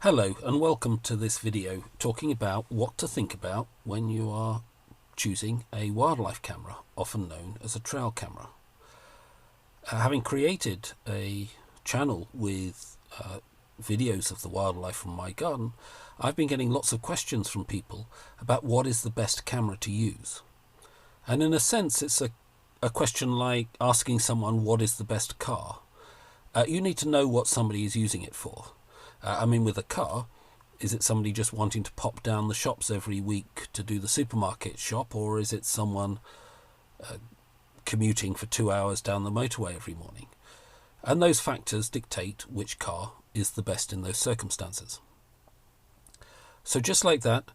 Hello and welcome to this video talking about what to think about when you are choosing a wildlife camera, often known as a trail camera. Having created a channel with videos of the wildlife from my garden, I've been getting lots of questions from people about what is the best camera to use. And in a sense, it's a question like asking someone what is the best car. You need to know what somebody is using it for. With a car, is it somebody just wanting to pop down the shops every week to do the supermarket shop, or is it someone commuting for 2 hours down the motorway every morning? And those factors dictate which car is the best in those circumstances. So just like that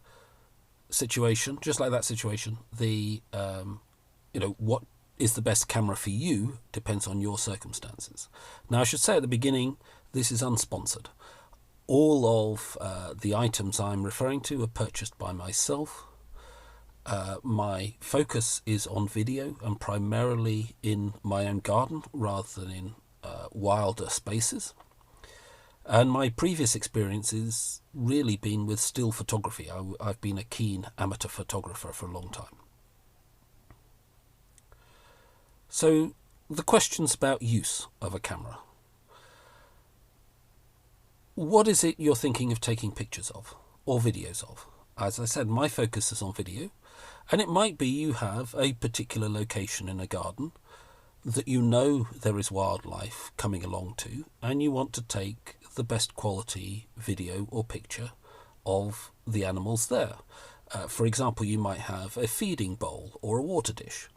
situation, what is the best camera for you depends on your circumstances. Now, I should say at the beginning, this is unsponsored. All of the items I'm referring to are purchased by myself. My focus is on video and primarily in my own garden rather than in wilder spaces. And my previous experience has really been with still photography. I've been a keen amateur photographer for a long time. So the questions about use of a camera. What is it you're thinking of taking pictures of or videos of? As I said, my focus is on video, and it might be you have a particular location in a garden that you know there is wildlife coming along to, and you want to take the best quality video or picture of the animals there. For example, you might have a feeding bowl or a water dish,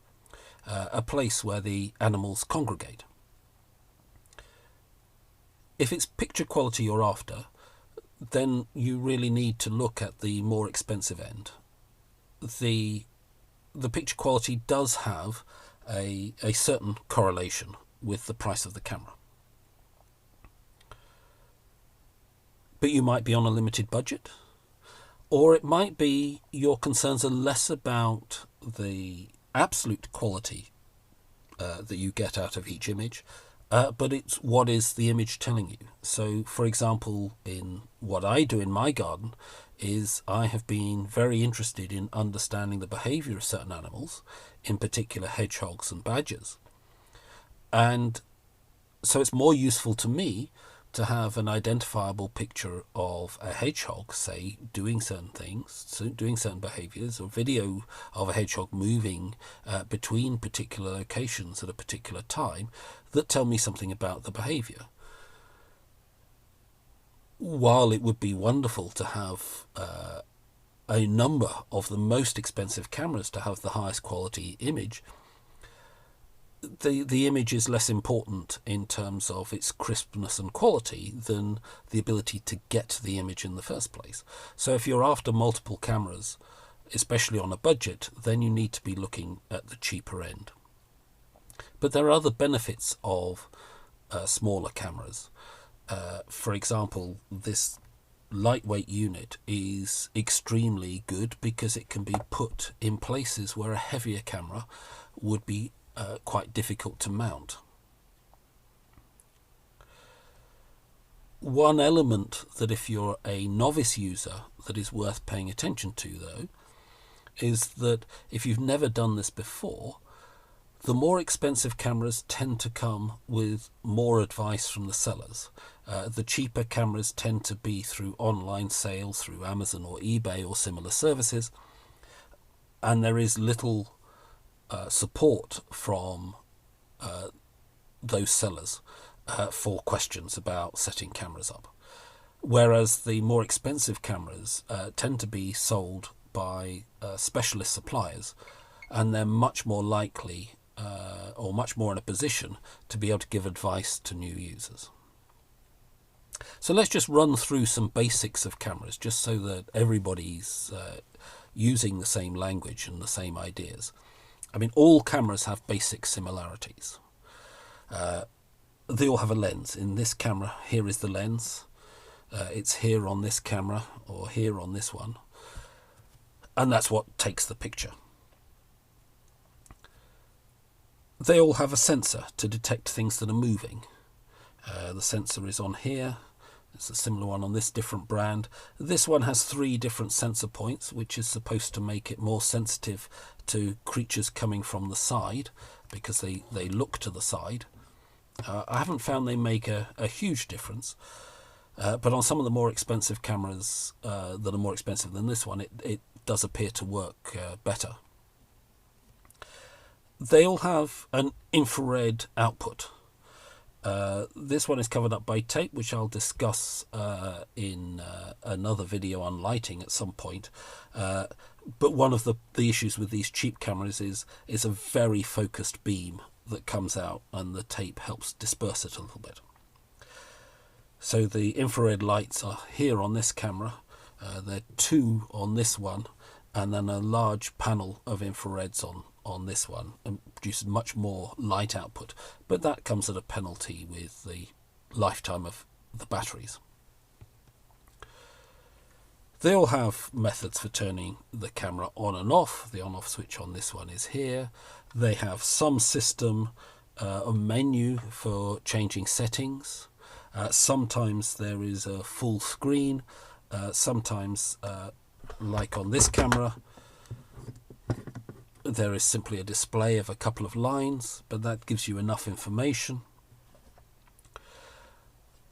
a place where the animals congregate. If it's picture quality you're after, then you really need to look at the more expensive end. The picture quality does have a certain correlation with the price of the camera. But you might be on a limited budget, or it might be your concerns are less about the absolute quality that you get out of each image, but it's what is the image telling you. So, for example, in what I do in my garden is I have been very interested in understanding the behavior of certain animals, in particular hedgehogs and badgers. And so it's more useful to me to have an identifiable picture of a hedgehog, say, doing certain things, so doing certain behaviors, or video of a hedgehog moving between particular locations at a particular time that tell me something about the behavior. While it would be wonderful to have a number of the most expensive cameras to have the highest quality image, the image is less important in terms of its crispness and quality than the ability to get the image in the first place. So if you're after multiple cameras, especially on a budget, then you need to be looking at the cheaper end. But there are other benefits of smaller cameras. For example, this lightweight unit is extremely good because it can be put in places where a heavier camera would be quite difficult to mount. One element that, if you're a novice user, that is worth paying attention to, though, is that if you've never done this before, the more expensive cameras tend to come with more advice from the sellers. The cheaper cameras tend to be through online sales, through Amazon or eBay or similar services, and there is little support from those sellers for questions about setting cameras up. Whereas the more expensive cameras tend to be sold by specialist suppliers, and they're much more likely or much more in a position to be able to give advice to new users. So let's just run through some basics of cameras, just so that everybody's using the same language and the same ideas. All cameras have basic similarities. They all have a lens. In this camera, here is the lens. It's here on this camera, or here on this one. And that's what takes the picture. They all have a sensor to detect things that are moving. The sensor is on here, It's a similar one on this different brand. This one has 3 different sensor points, which is supposed to make it more sensitive to creatures coming from the side, because they look to the side. I haven't found they make a huge difference, but on some of the more expensive cameras that are more expensive than this one, it does appear to work better. They all have an infrared output. This one is covered up by tape, which I'll discuss in another video on lighting at some point. But one of the issues with these cheap cameras is a very focused beam that comes out, and the tape helps disperse it a little bit. So the infrared lights are here on this camera. There are 2 on this one, and then a large panel of infrareds on this one, and produces much more light output, but that comes at a penalty with the lifetime of the batteries. They all have methods for turning the camera on and off. The on-off switch on this one is here. They have some system, a menu for changing settings. Sometimes there is a full screen. Sometimes, like on this camera, there is simply a display of a couple of lines, but that gives you enough information.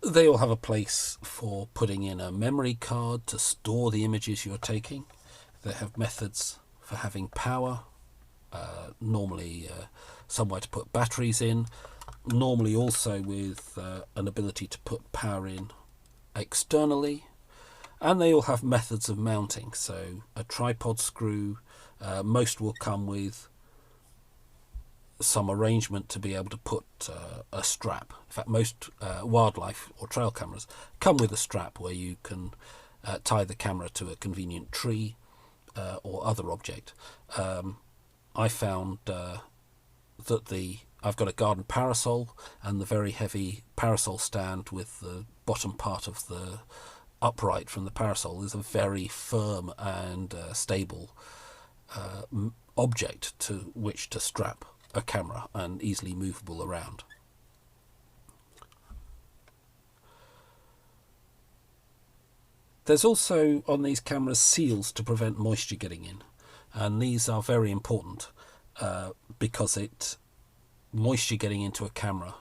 They all have a place for putting in a memory card to store the images you're taking. They have methods for having power, normally somewhere to put batteries in, normally also with an ability to put power in externally. And they all have methods of mounting, so a tripod screw. Most will come with some arrangement to be able to put a strap. In fact, most wildlife or trail cameras come with a strap where you can tie the camera to a convenient tree or other object. I found that I've got a garden parasol, and the very heavy parasol stand with the bottom part of the upright from the parasol is a very firm and stable object to which to strap a camera, and easily movable around. There's also on these cameras seals to prevent moisture getting in, and these are very important because moisture getting into a camera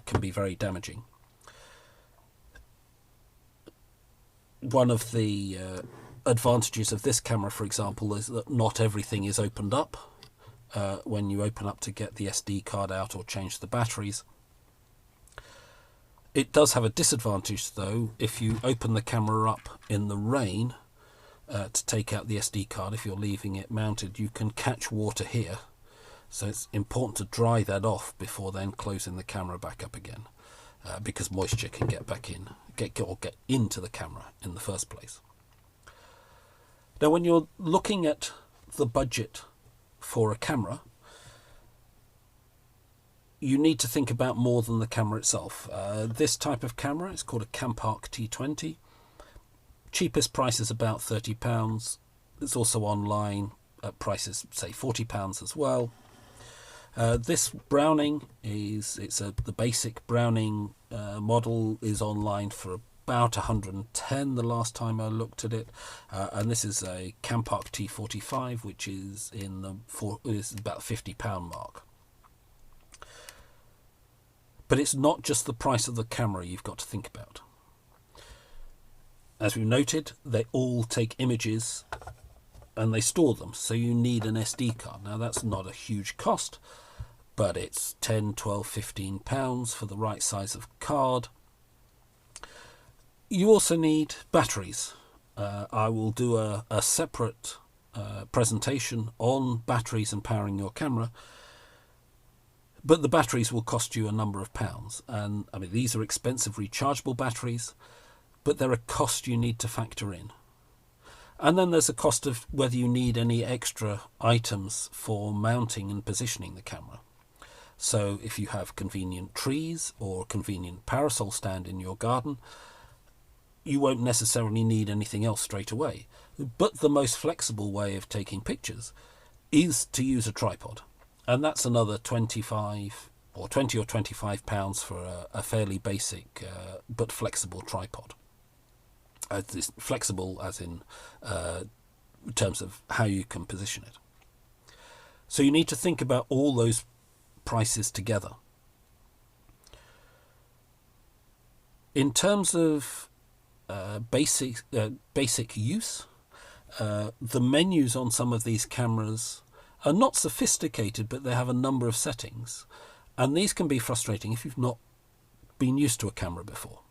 can be very damaging. One of the advantages of this camera, for example, is that not everything is opened up when you open up to get the SD card out or change the batteries. It does have a disadvantage, though. If you open the camera up in the rain to take out the SD card, if you're leaving it mounted, you can catch water here. So it's important to dry that off before then closing the camera back up again, because moisture can get back in, get into the camera in the first place. Now, when you're looking at the budget for a camera, you need to think about more than the camera itself. This type of camera is called a Campark T20. Cheapest price is about £30. It's also online at prices, say £40 as well. This Browning the basic Browning model is online for about 110 the last time I looked at it, and this is a Campark T45, which is is about £50 mark. But it's not just the price of the camera you've got to think about. As we noted, they all take images and they store them, so you need an SD card. Now, that's not a huge cost, but it's £10, £12, £15 for the right size of card. You also need batteries. I will do a separate presentation on batteries and powering your camera, but the batteries will cost you a number of pounds. And I mean, these are expensive rechargeable batteries, but they're a cost you need to factor in. And then there's a cost of whether you need any extra items for mounting and positioning the camera. So if you have convenient trees or a convenient parasol stand in your garden, you won't necessarily need anything else straight away. But the most flexible way of taking pictures is to use a tripod. And that's another £25 or £20 or £25 for a fairly basic but flexible tripod. It's flexible as in terms of how you can position it. So you need to think about all those prices together. In terms of basic use, the menus on some of these cameras are not sophisticated, but they have a number of settings, and these can be frustrating if you've not been used to a camera before.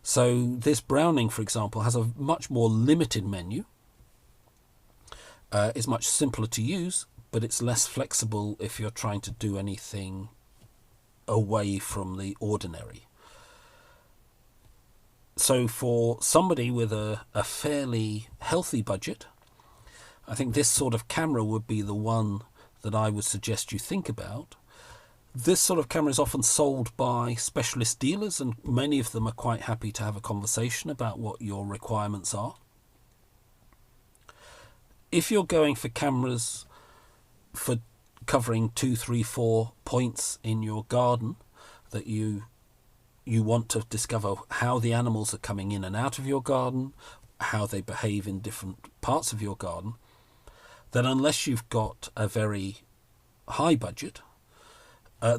So this Browning, for example, has a much more limited menu. It's much simpler to use, but it's less flexible if you're trying to do anything away from the ordinary. So for somebody with a fairly healthy budget, I think this sort of camera would be the one that I would suggest you think about. This sort of camera is often sold by specialist dealers, and many of them are quite happy to have a conversation about what your requirements are. If you're going for cameras for covering 2, 3, 4 points in your garden that you want to discover how the animals are coming in and out of your garden, how they behave in different parts of your garden, then unless you've got a very high budget,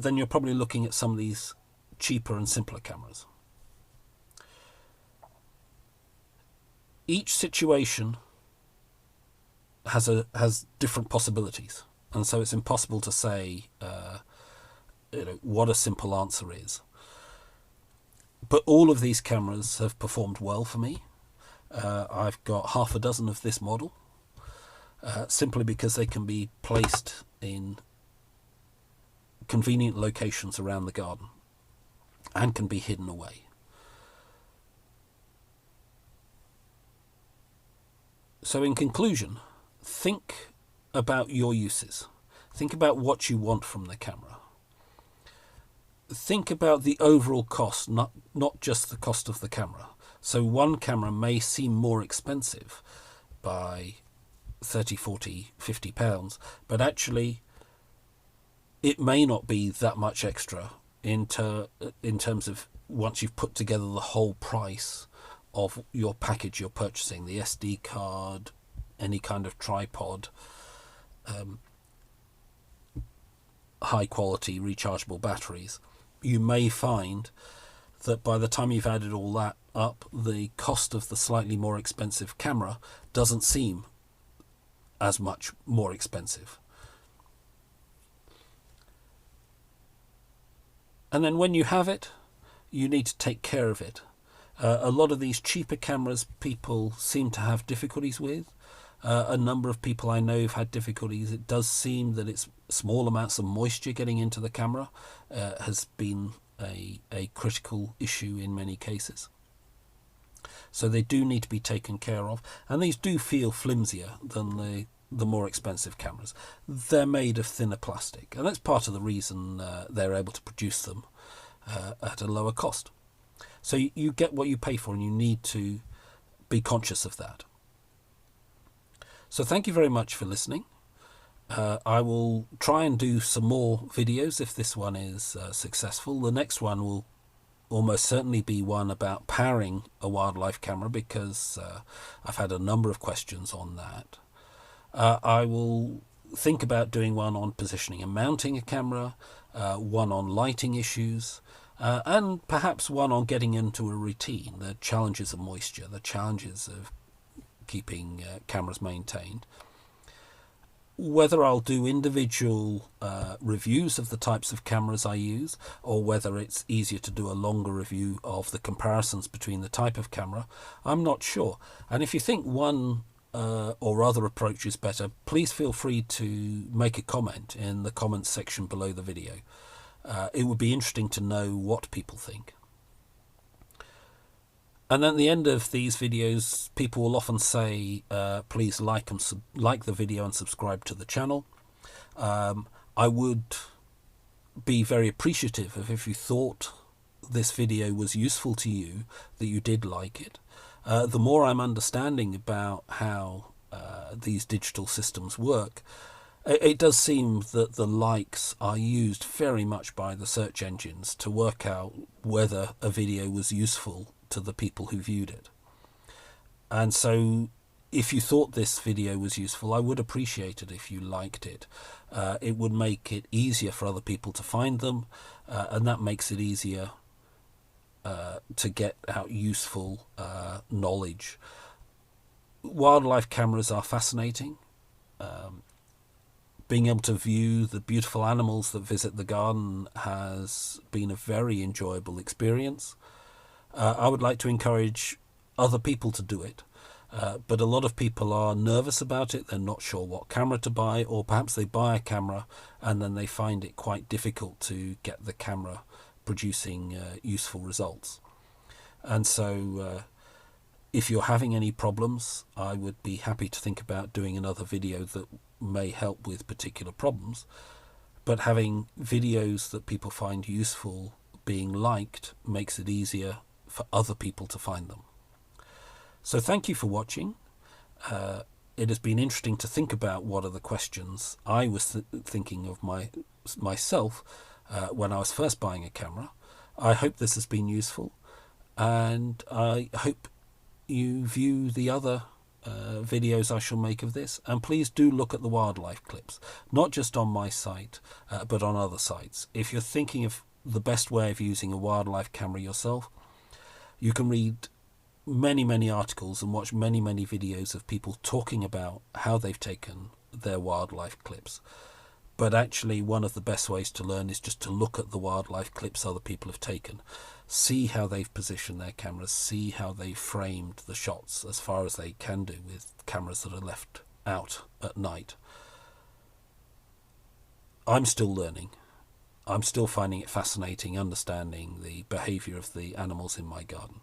then you're probably looking at some of these cheaper and simpler cameras. Each situation has different possibilities, and so it's impossible to say what a simple answer is. But all of these cameras have performed well for me. I've got half a dozen of this model, simply because they can be placed in convenient locations around the garden and can be hidden away. So in conclusion, think about your uses. Think about what you want from the camera. Think about the overall cost, not just the cost of the camera. So one camera may seem more expensive by 30, 40, 50 pounds, but actually it may not be that much extra in terms of once you've put together the whole price of your package you're purchasing, the SD card, any kind of tripod, high quality rechargeable batteries. You may find that by the time you've added all that up, the cost of the slightly more expensive camera doesn't seem as much more expensive. And then when you have it, you need to take care of it. A lot of these cheaper cameras people seem to have difficulties with. A number of people I know have had difficulties. It does seem that it's small amounts of moisture getting into the camera has been a critical issue in many cases. So they do need to be taken care of, and these do feel flimsier than the more expensive cameras. They're made of thinner plastic, and that's part of the reason they're able to produce them at a lower cost. So you get what you pay for, and you need to be conscious of that. So thank you very much for listening. I will try and do some more videos if this one is successful. The next one will almost certainly be one about powering a wildlife camera, because I've had a number of questions on that. I will think about doing one on positioning and mounting a camera, one on lighting issues, and perhaps one on getting into a routine, the challenges of moisture, the challenges of keeping cameras maintained. Whether I'll do individual reviews of the types of cameras I use, or whether it's easier to do a longer review of the comparisons between the type of camera, I'm not sure. And if you think one or other approach is better, please feel free to make a comment in the comments section below the video. It would be interesting to know what people think. And at the end of these videos, people will often say, please like the video and subscribe to the channel. I would be very appreciative if you thought this video was useful to you, that you did like it. The more I'm understanding about how these digital systems work, It does seem that the likes are used very much by the search engines to work out whether a video was useful to the people who viewed it. And so if you thought this video was useful, I would appreciate it if you liked it. It would make it easier for other people to find them, and that makes it easier to get out useful knowledge. Wildlife cameras are fascinating. Being able to view the beautiful animals that visit the garden has been a very enjoyable experience. I would like to encourage other people to do it, but a lot of people are nervous about it. They're not sure what camera to buy, or perhaps they buy a camera and then they find it quite difficult to get the camera producing useful results. And so if you're having any problems, I would be happy to think about doing another video that may help with particular problems. But having videos that people find useful being liked makes it easier for other people to find them. So thank you for watching. It has been interesting to think about what are the questions I was thinking of myself when I was first buying a camera. I hope this has been useful, and I hope you view the other videos I shall make of this, and please do look at the wildlife clips, not just on my site but on other sites. If you're thinking of the best way of using a wildlife camera yourself, you can read many articles and watch many videos of people talking about how they've taken their wildlife clips. But actually, one of the best ways to learn is just to look at the wildlife clips other people have taken, see how they've positioned their cameras, see how they've framed the shots as far as they can do with cameras that are left out at night. I'm still learning. I'm still finding it fascinating understanding the behaviour of the animals in my garden.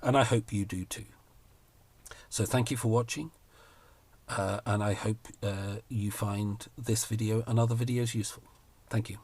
And I hope you do too. So thank you for watching. And I hope you find this video and other videos useful. Thank you.